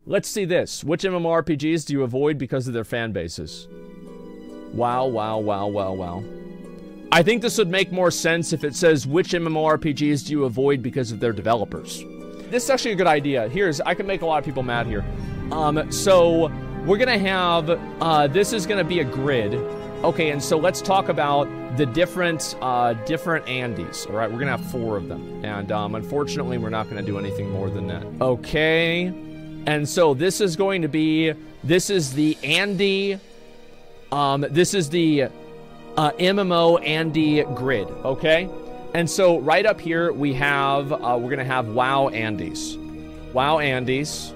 Let's see this. Which MMORPGs do you avoid because of their fan bases? Wow, wow, wow, wow, wow. I think this would make more sense if it says, which MMORPGs do you avoid because of their developers? This is actually a good idea. I can make a lot of people mad here. So we're gonna have, this is gonna be a grid. Okay, and so let's talk about the different Andys. All right, we're gonna have 4 of them. And unfortunately, we're not gonna do anything more than that. Okay, and so this is going to be, this is the Andy, this is the MMO Andy grid, okay? And so right up here, we have, we're gonna have WoW Andys. WoW Andys.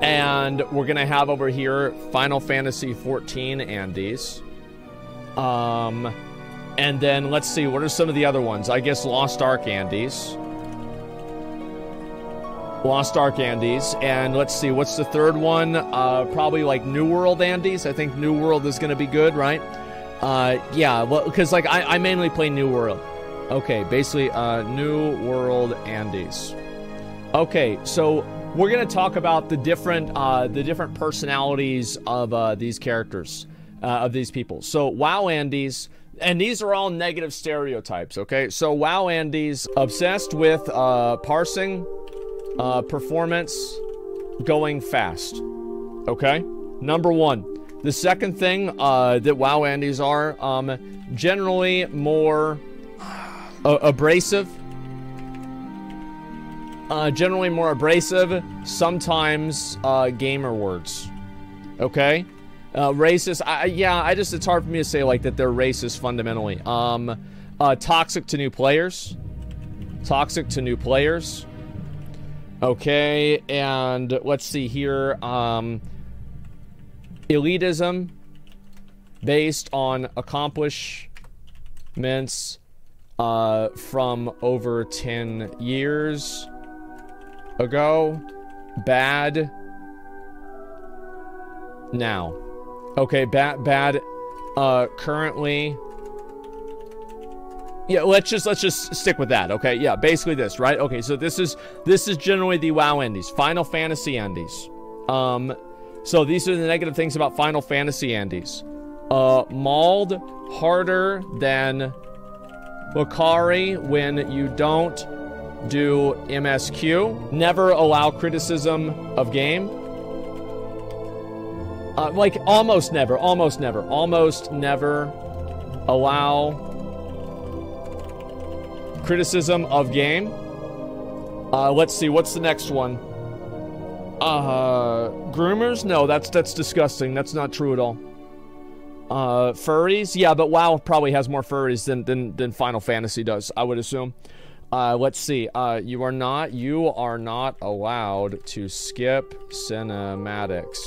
And we're gonna have over here Final Fantasy XIV Andys. And then let's see, what are some of the other ones? I guess Lost Ark Andys. Lost Ark Andys. And let's see, what's the third one? Probably like New World Andys. I think New World is gonna be good, right? Yeah, well, because like I mainly play New World. Okay, basically New World Andys. Okay, so we're gonna talk about the different personalities of these characters, of these people. So WoW Andys, and these are all negative stereotypes. Okay, so WoW Andys obsessed with parsing, performance, going fast. Okay, number 1. The second thing that WoW Andys are generally more abrasive. Generally more abrasive, sometimes gamer words. Okay? Racist, yeah, it's hard for me to say like that they're racist fundamentally. Toxic to new players. Toxic to new players. Okay, and let's see here. Elitism based on accomplishments from over 10 years ago. Bad now. Okay, bad currently. Yeah, let's just stick with that. Okay, yeah, basically this, right? Okay, so this is generally the WoW Andys, Final Fantasy Andys. So these are the negative things about Final Fantasy Andys. Mauled harder than Bakari when you don't do MSQ. Never allow criticism of game. Like almost never allow criticism of game. Let's see, what's the next one? Groomers? No, that's disgusting. That's not true at all. Furries? Yeah, but WoW probably has more furries than Final Fantasy does, I would assume. Let's see. You are not allowed to skip cinematics.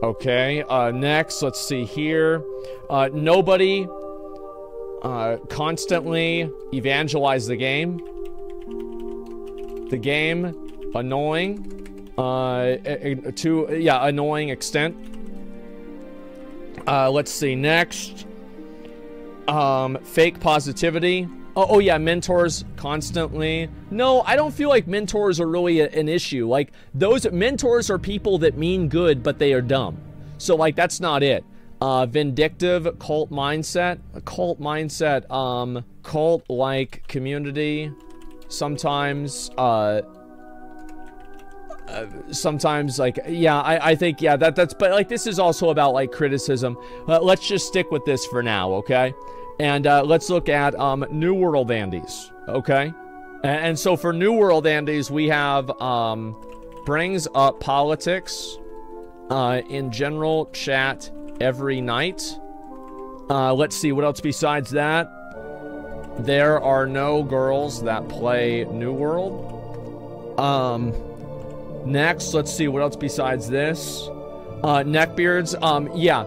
Okay, next, let's see here. Nobody constantly evangelize the game. The game, annoying. Annoying extent. Let's see, next. Fake positivity. Oh yeah, mentors constantly. No, I don't feel like mentors are really an issue. Like, those mentors are people that mean good, but they are dumb. So, like, that's not it. Vindictive, cult mindset. Cult-like community. Sometimes, like, yeah, I think, yeah, that's, but, like, this is also about, like, criticism. Let's just stick with this for now, okay? And let's look at New World Andys, okay? And so for New World Andys, we have brings up politics in general chat every night. Let's see, what else besides that? There are no girls that play New World. Next, let's see, what else besides this? Neckbeards, yeah.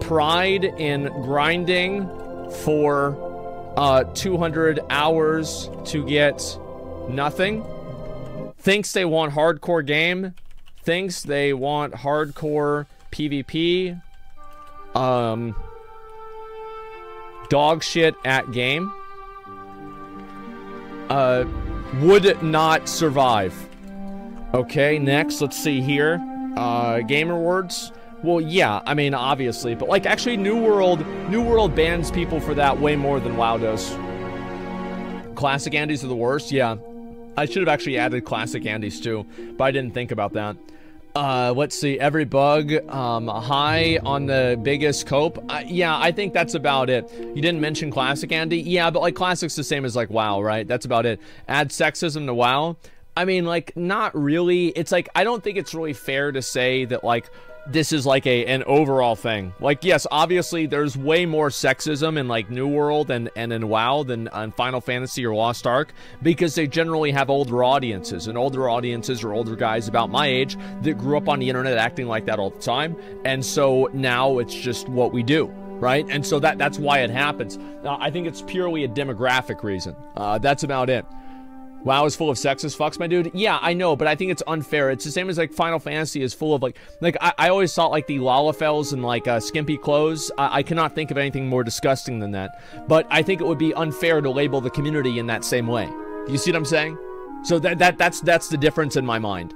Pride in grinding for 200 hours to get nothing. Thinks they want hardcore game. Thinks they want hardcore PvP. Dog shit at game. Would not survive. Okay, next, let's see here. Game Awards. Well, yeah, I mean, obviously, but like, actually, New World bans people for that way more than WoW does. Classic Andys are the worst, yeah. I should have actually added Classic Andys too, but I didn't think about that. Let's see, every bug, high on the biggest cope. Yeah, I think that's about it. You didn't mention Classic Andy? Yeah, but like, Classic's the same as like WoW, right? That's about it. Add sexism to WoW? I mean, like, not really. It's like, I don't think it's really fair to say that, like, this is like an overall thing. Like, yes, obviously there's way more sexism in like New World and in WoW than on Final Fantasy or Lost Ark, because they generally have older audiences, and older audiences are older guys about my age that grew up on the internet acting like that all the time, and so now it's just what we do, right? And so that's why it happens. I think it's purely a demographic reason. That's about it. WoW is full of sexist fucks, my dude. Yeah, I know, but I think it's unfair. It's the same as, like, Final Fantasy is full of, like I always thought, like, the Lalafels and, like, skimpy clothes. I cannot think of anything more disgusting than that. But I think it would be unfair to label the community in that same way. You see what I'm saying? So that's the difference in my mind.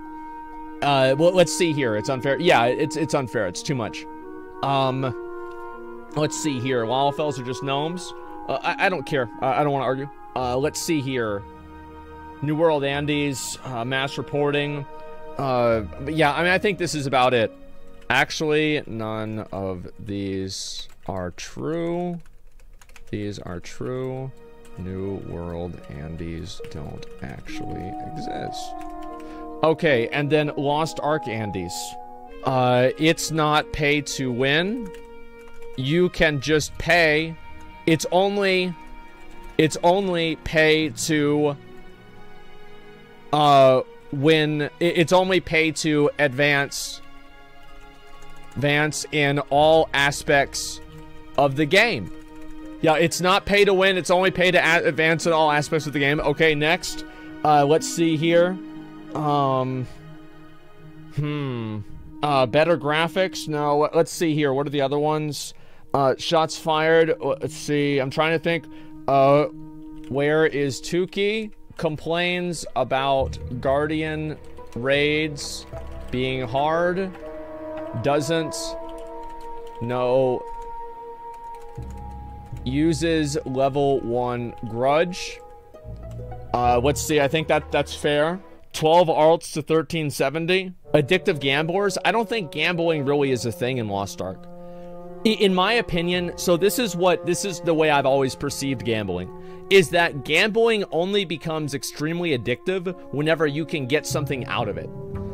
Well, let's see here. It's unfair. Yeah, it's unfair. It's too much. Let's see here. Lalafels are just gnomes. I don't care. I don't want to argue. Let's see here. New World Andes, mass reporting. But yeah, I mean, I think this is about it. Actually, none of these are true. These are true. New World Andes don't actually exist. Okay, and then Lost Ark Andes. It's not pay to win. You can just pay. It's only pay to when it's only pay to advance in all aspects of the game. Yeah, it's not pay to win, it's only pay to advance in all aspects of the game. Okay, next. Let's see here. Better graphics? No, let's see here. What are the other ones? Shots fired. Let's see. I'm trying to think. Where is Tuki? Complains about Guardian raids being hard. Doesn't know. Uses level 1 grudge. Let's see. I think that's fair. 12 alts to 1370. Addictive gamblers. I don't think gambling really is a thing in Lost Ark. In my opinion, so this is the way I've always perceived gambling, is that gambling only becomes extremely addictive whenever you can get something out of it.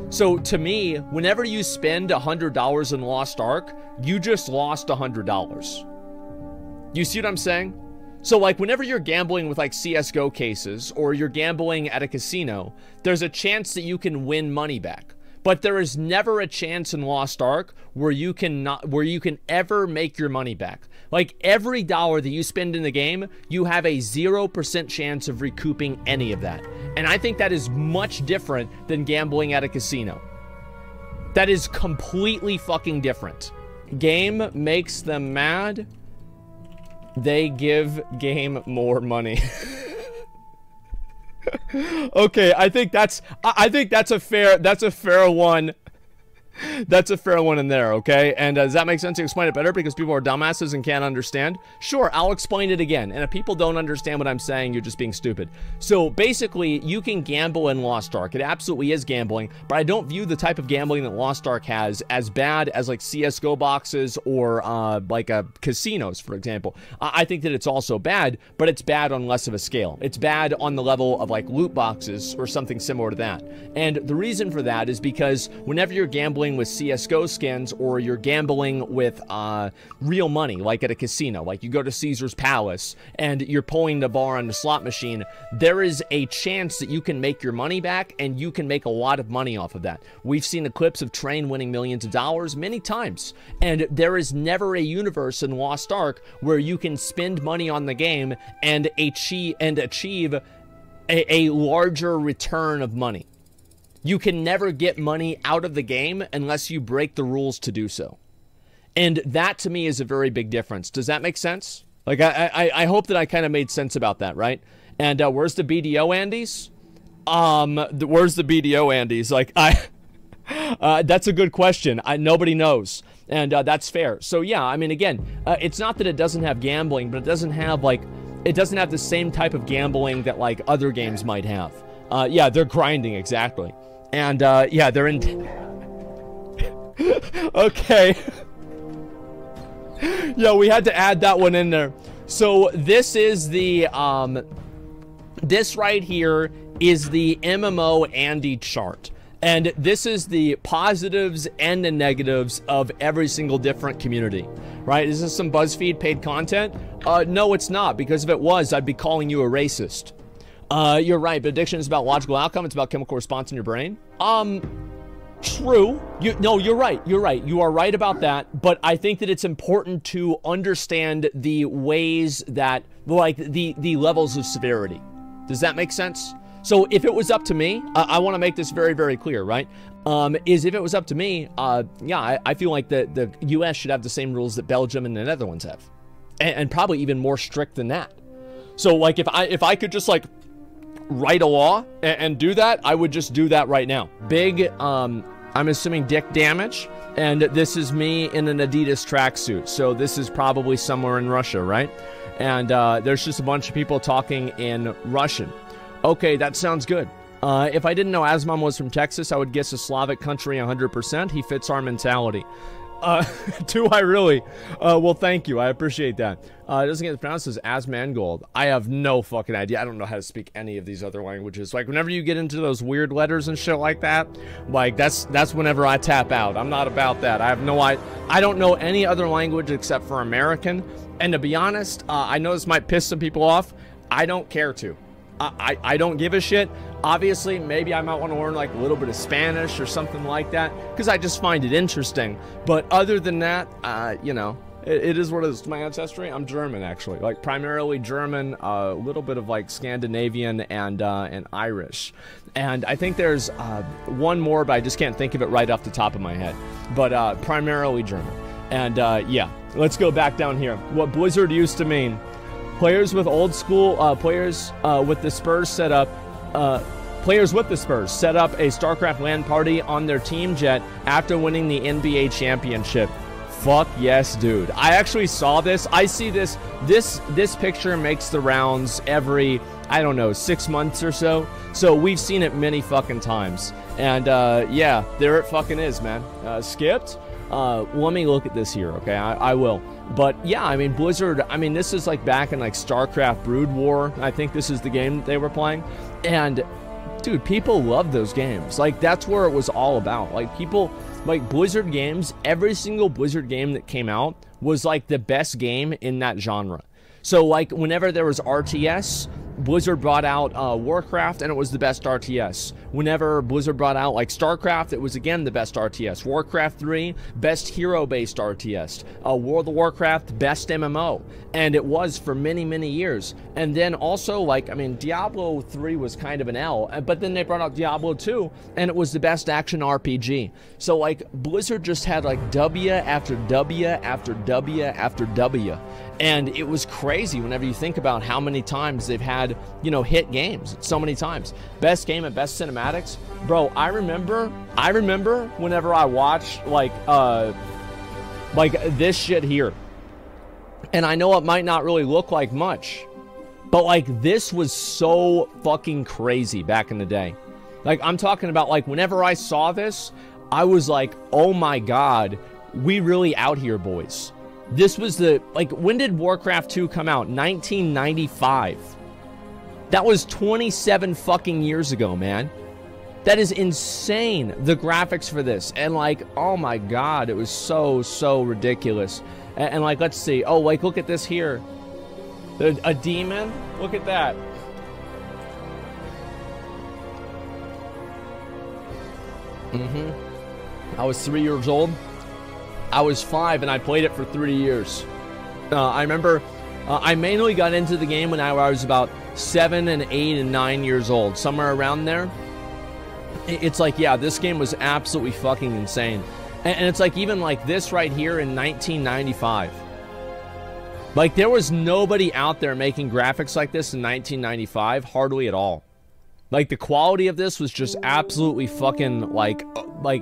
So to me, whenever you spend $100 in Lost Ark, you just lost $100. You see what I'm saying? So like whenever you're gambling with like CSGO cases, or you're gambling at a casino, there's a chance that you can win money back. But there is never a chance in Lost Ark where you can ever make your money back. Like every dollar that you spend in the game, you have a 0% chance of recouping any of that. And I think that is much different than gambling at a casino. That is completely fucking different. Game makes them mad. They give game more money. Okay, I think that's a fair one. That's a fair one in there, okay? And does that make sense to explain it better because people are dumbasses and can't understand? Sure, I'll explain it again. And if people don't understand what I'm saying, you're just being stupid. So basically, you can gamble in Lost Ark. It absolutely is gambling, but I don't view the type of gambling that Lost Ark has as bad as like CSGO boxes or like casinos, for example. I think that it's also bad, but it's bad on less of a scale. It's bad on the level of like loot boxes or something similar to that. And the reason for that is because whenever you're gambling with CSGO skins, or you're gambling with real money, like at a casino, like you go to Caesar's Palace and you're pulling the bar on the slot machine, there is a chance that you can make your money back, and you can make a lot of money off of that. We've seen the clips of Train winning millions of dollars many times, and there is never a universe in Lost Ark where you can spend money on the game and achieve a larger return of money. You can never get money out of the game unless you break the rules to do so. And that, to me, is a very big difference. Does that make sense? Like, I hope that I kind of made sense about that, right? And where's the BDO Andes? Where's the BDO, Andy? He's like, that's a good question. Nobody knows. And that's fair. So yeah, I mean, again, it's not that it doesn't have gambling, but it doesn't have like, it doesn't have the same type of gambling that like other games might have. Yeah, they're grinding, exactly. And yeah, they're in... Okay. Yeah, we had to add that one in there. So this is the, this right here is the MMO Andy chart. And this is the positives and the negatives of every single different community, right? Is this some BuzzFeed paid content? No, it's not, because if it was, I'd be calling you a racist. You're right, but addiction is about logical outcome. It's about chemical response in your brain. True. No, you're right. You're right. You are right about that. But I think that it's important to understand the ways that, like, the levels of severity. Does that make sense? So if it was up to me, I want to make this very, very clear, right? If it was up to me, yeah, I feel like the US should have the same rules that Belgium and the Netherlands have. And probably even more strict than that. So, like, if I could just, like, write a law and do that, I would just do that right now. Big, I'm assuming dick damage. And this is me in an Adidas tracksuit. So this is probably somewhere in Russia, right? And there's just a bunch of people talking in Russian. Okay, that sounds good. If I didn't know Asmon was from Texas, I would guess a Slavic country 100%. He fits our mentality. Do I really? Well, thank you. I appreciate that. It doesn't get pronounced as Asmongold. I have no fucking idea. I don't know how to speak any of these other languages. Like, whenever you get into those weird letters and shit like that, like, that's whenever I tap out. I'm not about that. I have no idea. I don't know any other language except for American. And to be honest, I know this might piss some people off. I don't care to. I don't give a shit. Obviously, maybe I might want to learn like a little bit of Spanish or something like that, because I just find it interesting. But other than that, you know, it is what it is. My ancestry, I'm German, actually. Like, primarily German, a little bit of like Scandinavian and Irish. And I think there's one more, but I just can't think of it right off the top of my head. But primarily German. And yeah, let's go back down here. What Blizzard used to mean. Players with old school, players with the Spurs set up, players with the Spurs set up a StarCraft LAN party on their team jet after winning the NBA championship. Fuck yes, dude. I actually saw this. I see this picture makes the rounds every, I don't know, 6 months or so. So we've seen it many fucking times. And yeah, there it fucking is, man. Skipped? Let me look at this here, okay? I will. But yeah, I mean, Blizzard, I mean, this is like back in like StarCraft Brood War. I think this is the game that they were playing. And dude, people love those games. Like, that's where it was all about. Like, people, like, Blizzard games, every single Blizzard game that came out was like the best game in that genre. So like, whenever there was RTS, Blizzard brought out Warcraft, and it was the best RTS. Whenever Blizzard brought out like StarCraft, it was again the best RTS. Warcraft 3, best hero-based RTS. World of Warcraft, best MMO. And it was for many, many years. And then also, like, I mean, Diablo 3 was kind of an L, but then they brought out Diablo 2, and it was the best action RPG. So like, Blizzard just had like W after W after W after W. And it was crazy whenever you think about how many times they've had, you know, hit games. So many times. Best game and best cinematics. Bro, I remember whenever I watched, like this shit here. And I know it might not really look like much, but, like, this was so fucking crazy back in the day. Like, I'm talking about, like, whenever I saw this, I was like, oh my god, we really out here, boys. This was the, like, when did Warcraft 2 come out? 1995. That was 27 fucking years ago, man. That is insane, the graphics for this. And, like, oh my god, it was so ridiculous. And like, let's see. Oh, like, look at this here. A demon? Look at that. I was 3 years old. I was 5, and I played it for 3 years. I remember I mainly got into the game when I was about 7 and 8 and 9 years old. Somewhere around there. It's like, yeah, this game was absolutely fucking insane. And it's like, even like this right here in 1995. Like, there was nobody out there making graphics like this in 1995, hardly at all. Like, the quality of this was just absolutely fucking, like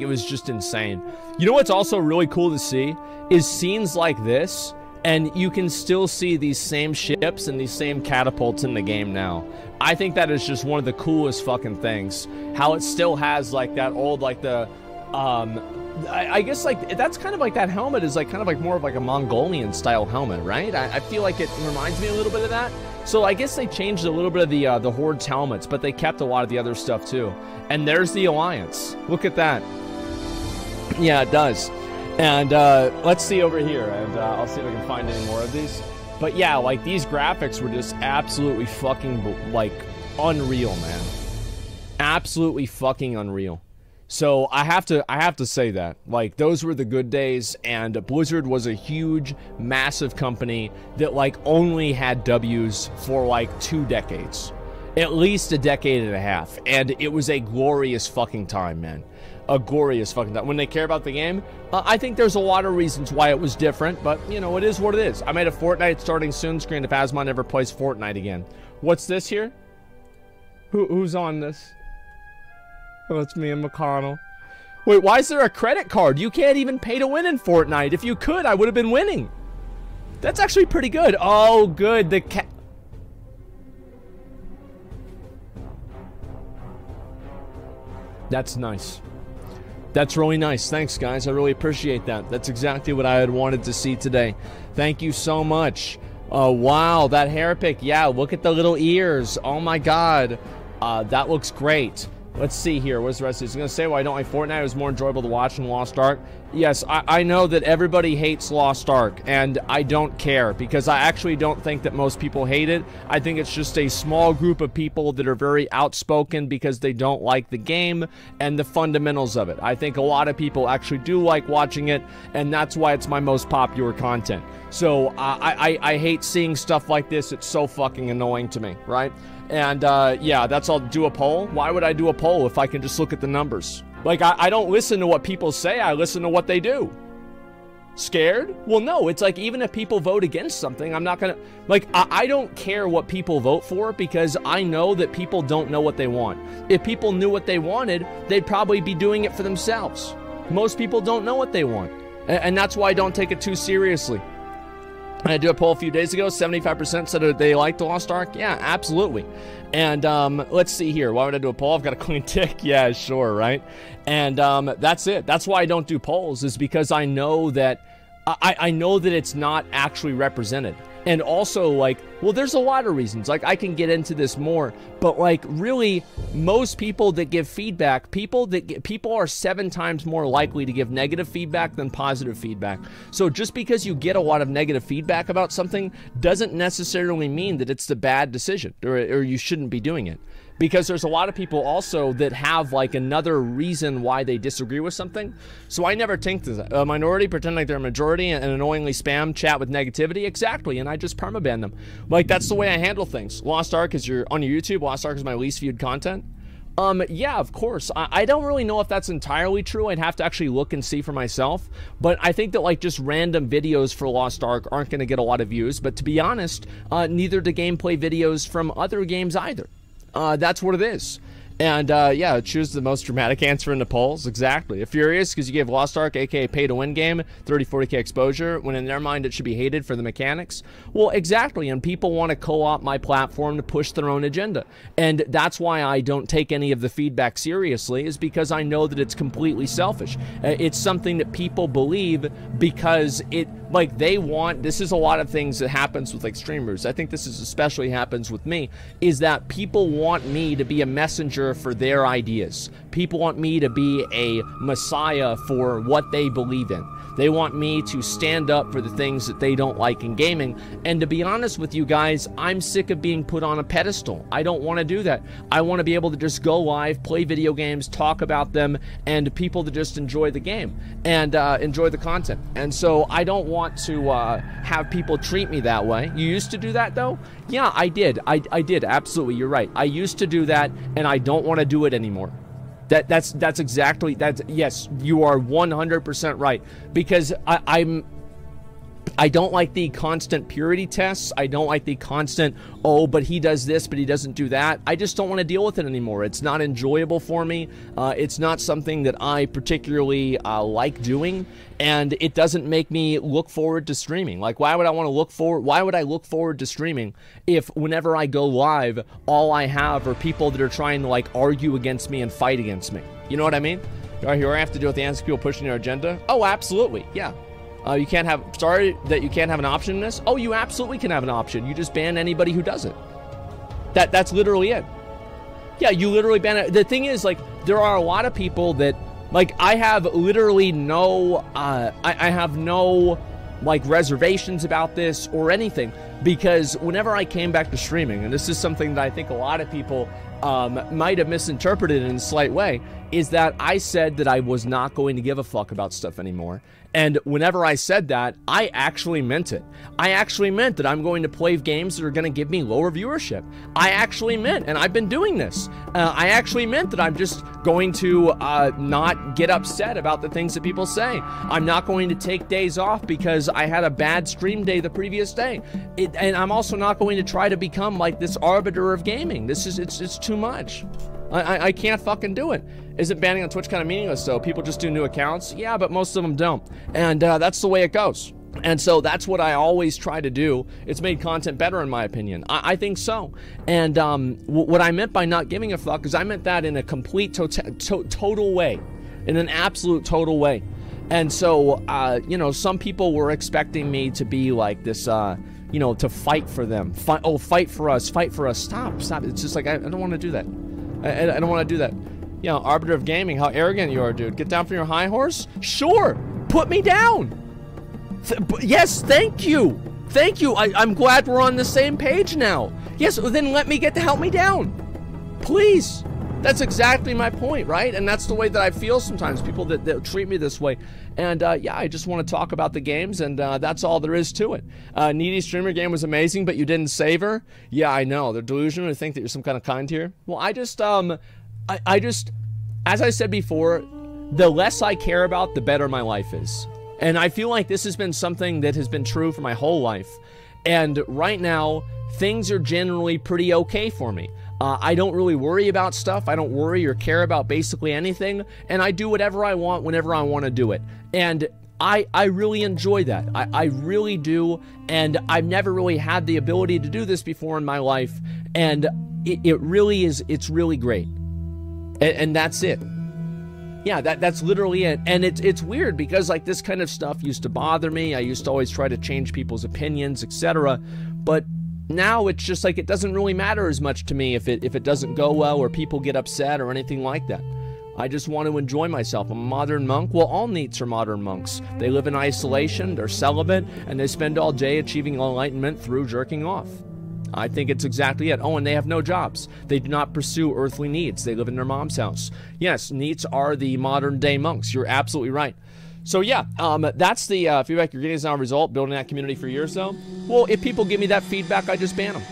it was just insane. You know what's also really cool to see? Is scenes like this, and you can still see these same ships and these same catapults in the game now. I think that is just one of the coolest fucking things. How it still has, like, that old, like, the, I guess, like, that's kind of like, that helmet is, like, kind of like more of, like, a Mongolian-style helmet, right? I feel like it reminds me a little bit of that. So I guess they changed a little bit of the Horde's helmets, but they kept a lot of the other stuff, too. And there's the Alliance. Look at that. Yeah, it does. And let's see over here, and I'll see if I can find any more of these. But yeah, like, these graphics were just absolutely fucking, like, unreal, man. Absolutely fucking unreal. So I have to say that, like, those were the good days, and Blizzard was a huge, massive company that, like, only had W's for, like, 2 decades. At least a decade and a half, and it was a glorious fucking time, man. A glorious fucking time. When they care about the game, I think there's a lot of reasons why it was different, but, you know, it is what it is. I made a Fortnite starting soon screen if Asmon ever plays Fortnite again. What's this here? Who's on this? Oh, it's me and McConnell. Wait, why is there a credit card? You can't even pay to win in Fortnite. If you could, I would have been winning. That's actually pretty good. Oh, good. The cat... That's nice. That's really nice. Thanks, guys. I really appreciate that. That's exactly what I had wanted to see today. Thank you so much. Oh, wow. That hair pick. Yeah, look at the little ears. Oh, my God. That looks great. Let's see here. What's the rest of this? I was going to say, well, I don't like Fortnite. It was more enjoyable to watch than Lost Ark. Yes, I know that everybody hates Lost Ark, and I don't care, because I actually don't think that most people hate it. I think it's just a small group of people that are very outspoken because they don't like the game and the fundamentals of it. I think a lot of people actually do like watching it, and that's why it's my most popular content. So I hate seeing stuff like this. It's so fucking annoying to me, right? And yeah, that's all. Do a poll? Why would I do a poll if I can just look at the numbers? Like, I don't listen to what people say, I listen to what they do. Scared? Well, no, it's like, even if people vote against something, I'm not gonna, like, I don't care what people vote for, because I know that people don't know what they want. If people knew what they wanted, they'd probably be doing it for themselves. Most people don't know what they want, and that's why I don't take it too seriously. I did a poll a few days ago, 75% said that they liked the Lost Ark. Yeah, absolutely. And let's see here. Why would I do a poll? I've got a clean tick. Yeah, sure, right? And that's it. That's why I don't do polls, is because I know that I know that it's not actually represented. And also, like, well, there's a lot of reasons. Like, I can get into this more, but, like, really, most people that give feedback, people are 7 times more likely to give negative feedback than positive feedback. So just because you get a lot of negative feedback about something doesn't necessarily mean that it's a bad decision, or you shouldn't be doing it. Because there's a lot of people also that have, like, another reason why they disagree with something. So I never think that a minority pretend like they're a majority and annoyingly spam chat with negativity. Exactly, and I just permaban them. Like, that's the way I handle things. Lost Ark is on your YouTube. Lost Ark is my least viewed content. Yeah, of course. I don't really know if that's entirely true. I'd have to actually look and see for myself. But I think that, like, just random videos for Lost Ark aren't going to get a lot of views. But to be honest, neither do gameplay videos from other games either. That's what it is. And, yeah, choose the most dramatic answer in the polls. Exactly. If furious because you gave Lost Ark, aka pay-to-win game, 30-40k exposure, when in their mind it should be hated for the mechanics. Well, exactly, and people want to co-opt my platform to push their own agenda. And that's why I don't take any of the feedback seriously, is because I know that it's completely selfish. It's something that people believe because it, like, they want, this is a lot of things that happens with, like, streamers. I think this is especially happens with me, is that people want me to be a messenger for their ideas. People want me to be a messiah for what they believe in. They want me to stand up for the things that they don't like in gaming. And to be honest with you guys, I'm sick of being put on a pedestal. I don't want to do that. I want to be able to just go live, play video games, talk about them, and people to just enjoy the game and enjoy the content. And so I don't want to have people treat me that way. You used to do that, though? Yeah, I did. I did. Absolutely. You're right. I used to do that, and I don't want to do it anymore. That's exactly, yes, you are 100% right, because I I don't like the constant purity tests. I don't like the constant, oh, but he does this, but he doesn't do that. I just don't want to deal with it anymore. It's not enjoyable for me. It's not something that I particularly like doing, and it doesn't make me look forward to streaming. Like, why would I want to look forward? Why would I look forward to streaming if whenever I go live, all I have are people that are trying to like argue against me and fight against me? You know what I mean? All right, here I have to deal with the anti people pushing their agenda. Oh, absolutely, yeah. You can't have, sorry that you can't have an option in this. Oh, you absolutely can have an option. You just ban anybody who does it. That's literally it. Yeah, you literally ban it. The thing is, like, there are a lot of people that, like, I have literally no, I have no, like, reservations about this or anything, because whenever I came back to streaming, and this is something that I think a lot of people might have misinterpreted in a slight way, is that I said that I was not going to give a fuck about stuff anymore. And whenever I said that, I actually meant it. I actually meant that I'm going to play games that are going to give me lower viewership. I actually meant, and I've been doing this, I actually meant that I'm just going to not get upset about the things that people say. I'm not going to take days off because I had a bad stream day the previous day. And I'm also not going to try to become like this arbiter of gaming. This is, it's too much. I can't fucking do it. Isn't banning on Twitch kind of meaningless though? People just do new accounts? Yeah, but most of them don't. And that's the way it goes. And so that's what I always try to do. It's made content better in my opinion. I think so. And what I meant by not giving a fuck is I meant that in a complete total way. In an absolute total way. And so, you know, some people were expecting me to be like this, you know, to fight for them. Fight for us, fight for us. Stop. It's just like, I don't want to do that. I don't want to do that. You know, arbiter of gaming, how arrogant you are, dude. Get down from your high horse? Sure, put me down. Yes, thank you. Thank you. I'm glad we're on the same page now. Yes, then let me get to help me down. Please. That's exactly my point, right? And that's the way that I feel sometimes, people that treat me this way. And yeah, I just want to talk about the games, and that's all there is to it. Needy Streamer game was amazing, but you didn't save her? Yeah, I know. They're delusional to think that you're some kind of kind here. Well, I just, as I said before, the less I care about, the better my life is. And I feel like this has been something that has been true for my whole life. And right now, things are generally pretty okay for me. I don't really worry about stuff. I don't worry or care about basically anything. And I do whatever I want whenever I want to do it. And I really enjoy that. I really do. And I've never really had the ability to do this before in my life. And it really is, it's really great. And that's it. Yeah, that's literally it. And it's weird because like this kind of stuff used to bother me. I used to always try to change people's opinions, etc. But now it's just like it doesn't really matter as much to me if it doesn't go well or people get upset or anything like that. I just want to enjoy myself. I'm a modern monk. Well, all NEETs are modern monks. They live in isolation, they're celibate, and they spend all day achieving enlightenment through jerking off. I think it's exactly it. Oh, and they have no jobs. They do not pursue earthly needs. They live in their mom's house. Yes, NEETs are the modern day monks. You're absolutely right. So yeah, that's the feedback you're getting is now a result, building that community for years though. Well, if people give me that feedback, I just ban them.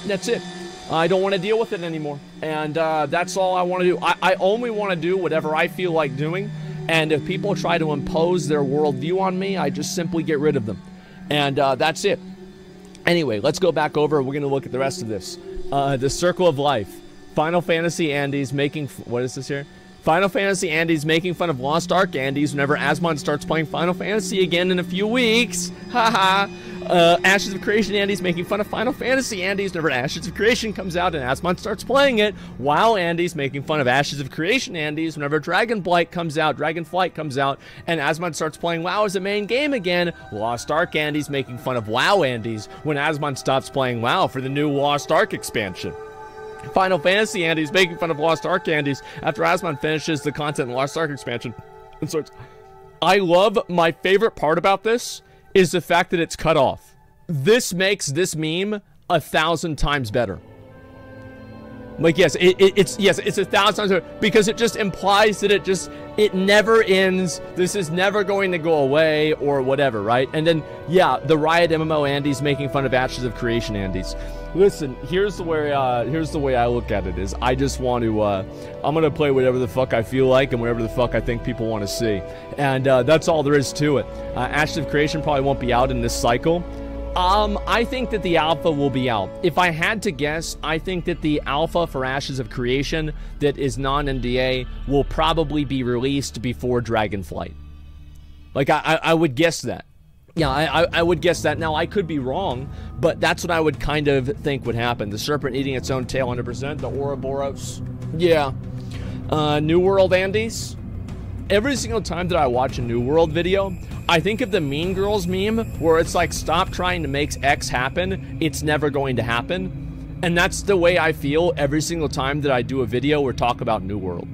That's it. I don't want to deal with it anymore. And that's all I want to do. I only want to do whatever I feel like doing. And if people try to impose their worldview on me, I just simply get rid of them. And that's it. Anyway, let's go back over. We're going to look at the rest of this. The Circle of Life. Final Fantasy Andy's making... What is this here? Final Fantasy Andy's making fun of Lost Ark Andy's whenever Asmon starts playing Final Fantasy again in a few weeks. Haha. Ashes of Creation Andy's making fun of Final Fantasy Andy's whenever Ashes of Creation comes out and Asmon starts playing it, while Andy's making fun of Ashes of Creation Andy's whenever Dragonflight comes out and Asmon starts playing WoW as a main game again. Lost Ark Andy's making fun of WoW Andy's when Asmon stops playing WoW for the new Lost Ark expansion. Final Fantasy Andy's making fun of Lost Ark Andy's after Asmon finishes the content in Lost Ark expansion. And so I love, my favorite part about this is the fact that it's cut off. This makes this meme 1,000 times better. Like, yes, it's 1,000 times better because it just implies that it never ends. This is never going to go away or whatever, right? And then, yeah, the Riot MMO Andy's making fun of Ashes of Creation Andy's. Listen, here's the way I look at it is I just want to I'm gonna play whatever the fuck I feel like and whatever the fuck I think people want to see, and that's all there is to it. Ashes of Creation probably won't be out in this cycle. I think that the alpha will be out. If I had to guess, I think that the alpha for Ashes of Creation that is non-NDA will probably be released before Dragonflight. Like I would guess that. Yeah, I would guess that. Now, I could be wrong, but that's what I would kind of think would happen. The serpent eating its own tail 100%. The Ouroboros. Yeah. New World Andes. Every single time that I watch a New World video, I think of the Mean Girls meme where it's like, stop trying to make X happen. It's never going to happen. And that's the way I feel every single time that I do a video or talk about New World.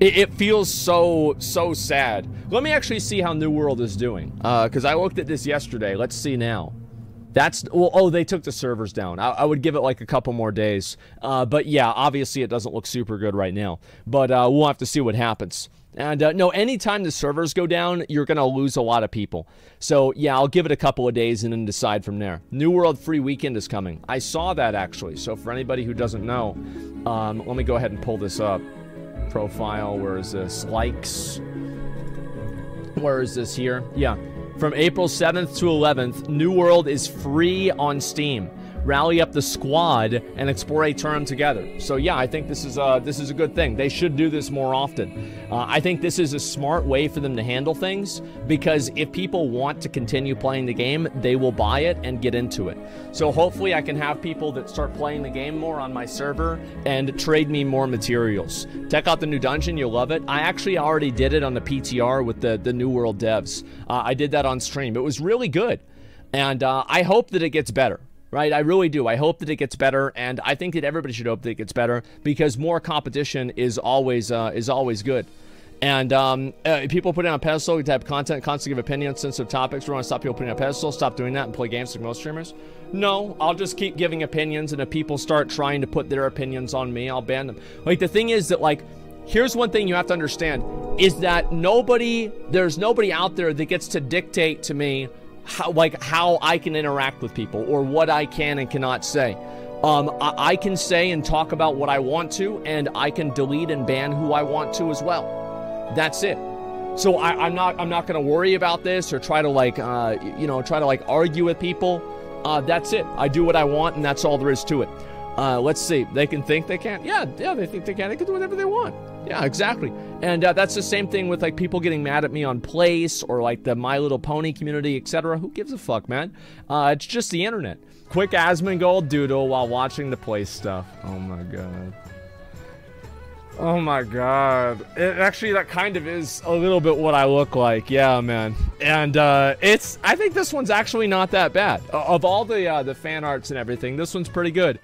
It feels so sad. Let me actually see how New World is doing. Because I looked at this yesterday. Let's see now. That's, well, oh, they took the servers down. I would give it like a couple more days. But yeah, obviously it doesn't look super good right now. But we'll have to see what happens. And no, anytime the servers go down, you're going to lose a lot of people. So yeah, I'll give it a couple of days and then decide from there. New World free weekend is coming. I saw that actually. So for anybody who doesn't know, let me go ahead and pull this up. Profile, where is this? Likes. Where is this here? Yeah. From April 7th to 11th, New World is free on Steam. Rally up the squad and explore a term together. So yeah, I think this is a good thing. They should do this more often. I think this is a smart way for them to handle things, because if people want to continue playing the game, they will buy it and get into it. So hopefully I can have people that start playing the game more on my server and trade me more materials. Check out the new dungeon, you'll love it. I actually already did it on the PTR with the New World devs. I did that on stream. It was really good. And I hope that it gets better. Right, I really do. I hope that it gets better, and I think that everybody should hope that it gets better, because more competition is always good. And people putting on a pedestal, you type content, constantly give opinions, sensitive topics. We want to stop people putting on a pedestal. Stop doing that and play games like most streamers. No, I'll just keep giving opinions, and if people start trying to put their opinions on me, I'll ban them. Like, the thing is that, like, here's one thing you have to understand, is that there's nobody out there that gets to dictate to me how I can interact with people or what I can and cannot say. I can say and talk about what I want to, and I can delete and ban who I want to as well. That's it. So I'm not going to worry about this or try to argue with people. That's it. I do what I want, and that's all there is to it. Let's see. They can think they can. Yeah, they think they can. They can do whatever they want. Yeah, exactly. And that's the same thing with like people getting mad at me on Place or like the My Little Pony community, etc. Who gives a fuck, man? It's just the internet. Quick Asmongold doodle while watching the Place stuff. Oh my god. Oh my god. Actually, that kind of is a little bit what I look like. Yeah, man. And I think this one's actually not that bad. Of all the fan arts and everything, this one's pretty good.